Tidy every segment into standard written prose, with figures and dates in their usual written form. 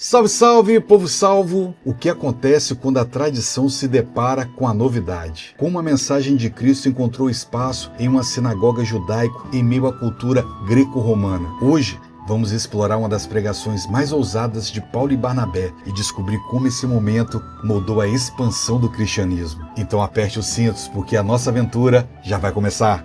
Salve, salve, povo salvo! O que acontece quando a tradição se depara com a novidade? Como a mensagem de Cristo encontrou espaço em uma sinagoga judaica em meio à cultura greco-romana? Hoje, vamos explorar uma das pregações mais ousadas de Paulo e Barnabé e descobrir como esse momento moldou a expansão do cristianismo. Então aperte os cintos, porque a nossa aventura já vai começar!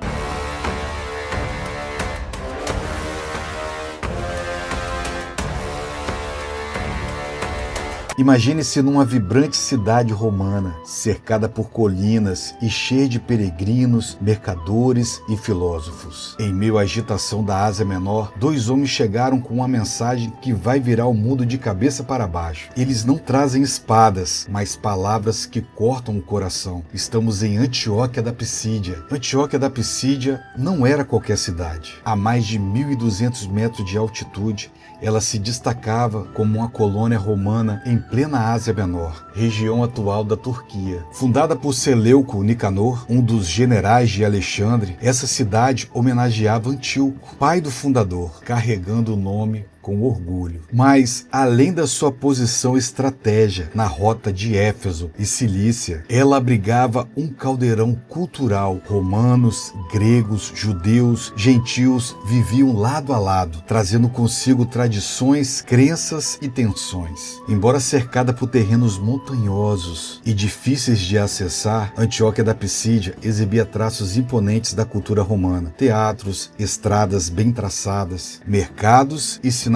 Imagine-se numa vibrante cidade romana, cercada por colinas e cheia de peregrinos, mercadores e filósofos. Em meio à agitação da Ásia Menor, dois homens chegaram com uma mensagem que vai virar o mundo de cabeça para baixo. Eles não trazem espadas, mas palavras que cortam o coração. Estamos em Antioquia da Pisídia. Antioquia da Pisídia não era qualquer cidade. A mais de 1.200 metros de altitude, ela se destacava como uma colônia romana em plena Ásia Menor, região atual da Turquia. Fundada por Seleuco Nicanor, um dos generais de Alexandre, essa cidade homenageava Antíoco, pai do fundador, carregando o nome com orgulho. Mas, além da sua posição estratégica na rota de Éfeso e Cilícia, ela abrigava um caldeirão cultural. Romanos, gregos, judeus, gentios viviam lado a lado, trazendo consigo tradições, crenças e tensões. Embora cercada por terrenos montanhosos e difíceis de acessar, Antioquia da Pisídia exibia traços imponentes da cultura romana: teatros, estradas bem traçadas, mercados e sinagogas.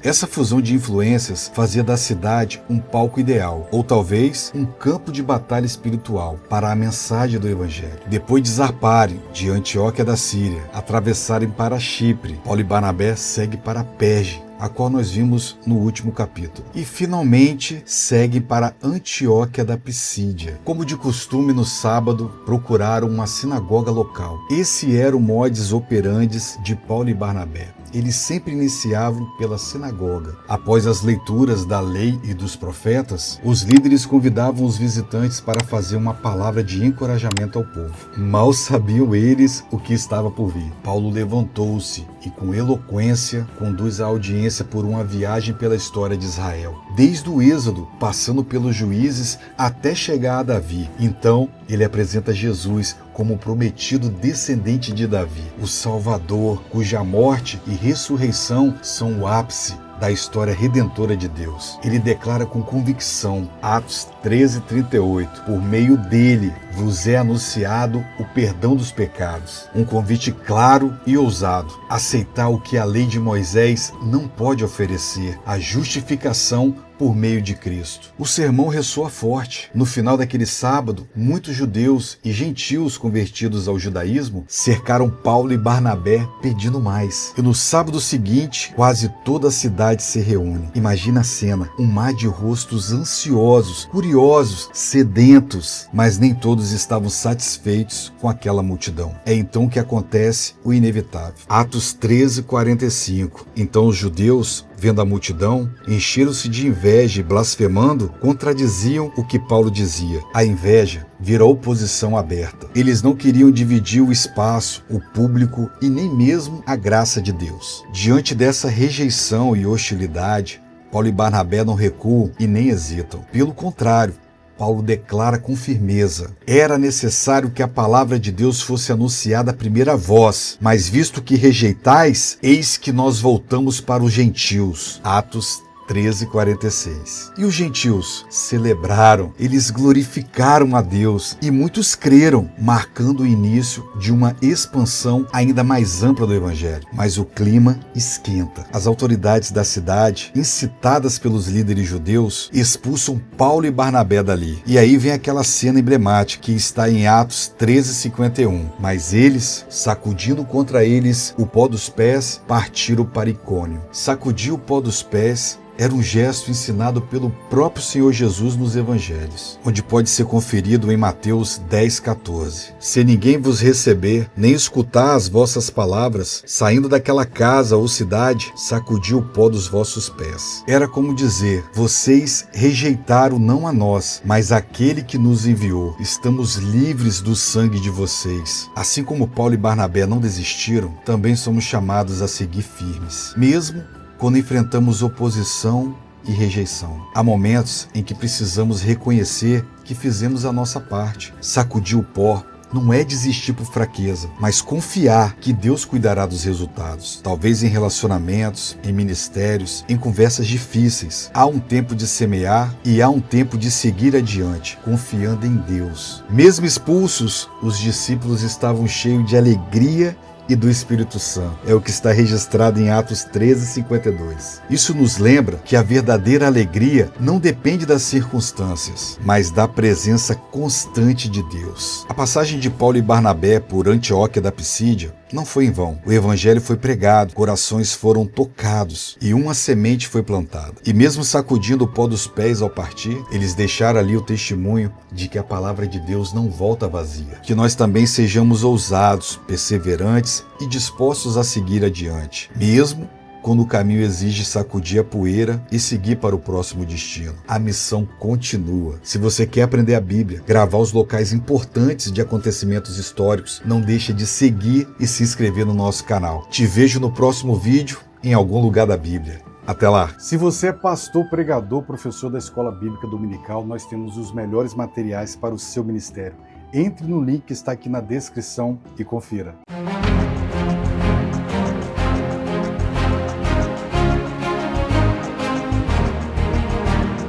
Essa fusão de influências fazia da cidade um palco ideal, ou talvez um campo de batalha espiritual para a mensagem do Evangelho. Depois de zarparem de Antioquia da Síria, atravessarem para Chipre, Paulo e Barnabé seguem para Perge, a qual nós vimos no último capítulo. E finalmente seguem para Antioquia da Pisídia. Como de costume, no sábado procuraram uma sinagoga local. Esse era o modus operandi de Paulo e Barnabé. Eles sempre iniciavam pela sinagoga. Após as leituras da lei e dos profetas, os líderes convidavam os visitantes para fazer uma palavra de encorajamento ao povo. Mal sabiam eles o que estava por vir. Paulo levantou-se e, com eloquência, conduz a audiência por uma viagem pela história de Israel, desde o Êxodo, passando pelos juízes até chegar a Davi. Então, ele apresenta Jesus como o prometido descendente de Davi, o Salvador, cuja morte e ressurreição são o ápice da história redentora de Deus. Ele declara com convicção, Atos 13:38, por meio dele vos é anunciado o perdão dos pecados. Um convite claro e ousado: aceitar o que a lei de Moisés não pode oferecer, a justificação por meio de Cristo. O sermão ressoa forte. No final daquele sábado, muitos judeus e gentios convertidos ao judaísmo cercaram Paulo e Barnabé pedindo mais. E no sábado seguinte, quase toda a cidade se reúne. Imagina a cena: um mar de rostos ansiosos, curiosos, sedentos, mas nem todos estavam satisfeitos com aquela multidão. É então que acontece o inevitável. Atos 13:45. Então os judeus, vendo a multidão, encheram-se de inveja e, blasfemando, contradiziam o que Paulo dizia. A inveja vira oposição aberta. Eles não queriam dividir o espaço, o público e nem mesmo a graça de Deus. Diante dessa rejeição e hostilidade, Paulo e Barnabé não recuam e nem hesitam. Pelo contrário, Paulo declara com firmeza: era necessário que a palavra de Deus fosse anunciada à primeira voz, mas visto que rejeitais, eis que nós voltamos para os gentios. Atos 13:46. E os gentios celebraram, eles glorificaram a Deus e muitos creram, marcando o início de uma expansão ainda mais ampla do Evangelho. Mas o clima esquenta. As autoridades da cidade, incitadas pelos líderes judeus, expulsam Paulo e Barnabé dali. E aí vem aquela cena emblemática que está em Atos 13:51. Mas eles, sacudindo contra eles o pó dos pés, partiram para Icônio. Sacudir o pó dos pés era um gesto ensinado pelo próprio Senhor Jesus nos Evangelhos, onde pode ser conferido em Mateus 10:14. Se ninguém vos receber, nem escutar as vossas palavras, saindo daquela casa ou cidade, sacudi o pó dos vossos pés. Era como dizer: vocês rejeitaram não a nós, mas aquele que nos enviou. Estamos livres do sangue de vocês. Assim como Paulo e Barnabé não desistiram, também somos chamados a seguir firmes. Mesmo quando enfrentamos oposição e rejeição. Há momentos em que precisamos reconhecer que fizemos a nossa parte. Sacudir o pó não é desistir por fraqueza, mas confiar que Deus cuidará dos resultados. Talvez em relacionamentos, em ministérios, em conversas difíceis. Há um tempo de semear e há um tempo de seguir adiante, confiando em Deus. Mesmo expulsos, os discípulos estavam cheios de alegria e do Espírito Santo. É o que está registrado em Atos 13:52. Isso nos lembra que a verdadeira alegria não depende das circunstâncias, mas da presença constante de Deus. A passagem de Paulo e Barnabé por Antioquia da Pisídia não foi em vão. O evangelho foi pregado, corações foram tocados e uma semente foi plantada. E mesmo sacudindo o pó dos pés ao partir, eles deixaram ali o testemunho de que a palavra de Deus não volta vazia. Que nós também sejamos ousados, perseverantes e dispostos a seguir adiante, mesmo quando o caminho exige sacudir a poeira e seguir para o próximo destino. A missão continua. Se você quer aprender a Bíblia, gravar os locais importantes de acontecimentos históricos, não deixe de seguir e se inscrever no nosso canal. Te vejo no próximo vídeo em algum lugar da Bíblia. Até lá! Se você é pastor, pregador, professor da Escola Bíblica Dominical, nós temos os melhores materiais para o seu ministério. Entre no link que está aqui na descrição e confira.